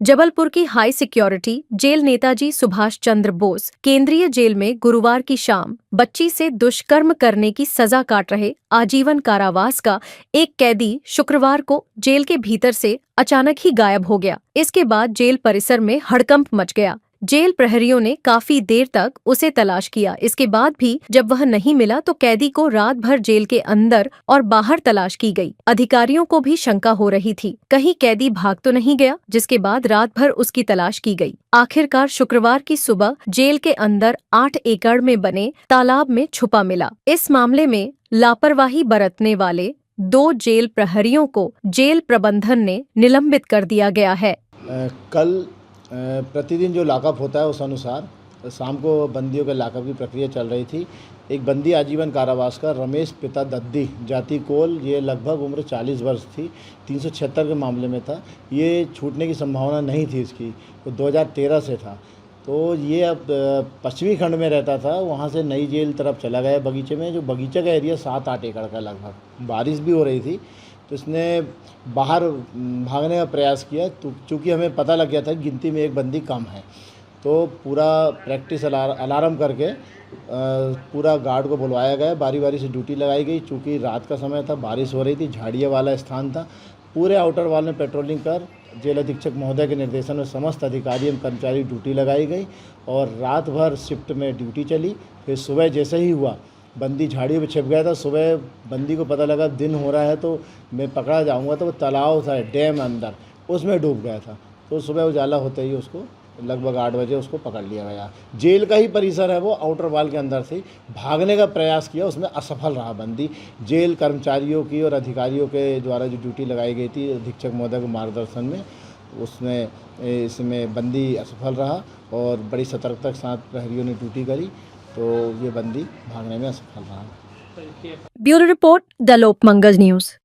जबलपुर की high security jail Netaji Subhash Chandra Bose केंद्रीय jail में गुरुवार की शाम बच्ची से दुष्कर्म करने की सजा काट रहे आजीवन कारावास का एक कैदी शुक्रवार को जेल के भीतर से अचानक ही गायब हो गया। इसके बाद जेल परिसर में हड़कंप मच गया। जेल प्रहरियों ने काफी देर तक उसे तलाश किया। इसके बाद भी जब वह नहीं मिला तो कैदी को रात भर जेल के अंदर और बाहर तलाश की गई। अधिकारियों को भी शंका हो रही थी कहीं कैदी भाग तो नहीं गया, जिसके बाद रात भर उसकी तलाश की गई। आखिरकार शुक्रवार की सुबह जेल के अंदर 8 एकड़ में बने तालाब में छुपा मिला। इस मामले में लापरवाही बरतने वाले 2 जेल प्रहरियों को जेल प्रबंधन ने निलंबित कर दिया गया है। कल प्रतिदिन जो लॉकअप होता है उस अनुसार शाम को बंदियों के लॉकअप की प्रक्रिया चल रही थी। एक बंदी आजीवन कारावास का रमेश पिता दद्दी जाति कोल, ये लगभग उम्र 40 वर्ष थी, 376 के मामले में था। ये छूटने की संभावना नहीं थी इसकी, तो 2013 से था। तो ये अब पश्चिमी खंड में रहता था, वहाँ से नई जेल तरफ चला गया बगीचे में। जो बगीचे का एरिया 7-8 एकड़ का लगभग, बारिश भी हो रही थी तो इसने बाहर भागने का प्रयास किया। तो चूँकि हमें पता लग गया था कि गिनती में एक बंदी कम है, तो पूरा प्रैक्टिस अलार्म करके पूरा गार्ड को बुलवाया गया, बारी बारी से ड्यूटी लगाई गई। चूँकि रात का समय था, बारिश हो रही थी, झाड़ियों वाला स्थान था। पूरे आउटर वाल में पेट्रोलिंग कर जेल अधीक्षक महोदय के निर्देशन में समस्त अधिकारी एवं कर्मचारी ड्यूटी लगाई गई और रात भर शिफ्ट में ड्यूटी चली। फिर सुबह जैसे ही हुआ, बंदी झाड़ियों में छिप गया था। सुबह बंदी को पता लगा दिन हो रहा है तो मैं पकड़ा जाऊंगा, तो वो तालाब था डैम अंदर, उसमें डूब गया था। तो सुबह उजाला होते ही उसको लगभग 8 बजे उसको पकड़ लिया गया। जेल का ही परिसर है वो, आउटर वाल के अंदर से भागने का प्रयास किया, उसमें असफल रहा बंदी। जेल कर्मचारियों की और अधिकारियों के द्वारा जो ड्यूटी लगाई गई थी अधीक्षक महोदय के मार्गदर्शन में, उसमें इसमें बंदी असफल रहा और बड़ी सतर्कता के साथ प्रहरियों ने ड्यूटी करी, तो ये बंदी भागने में असफल रहा। Bureau report the Lokmangal news.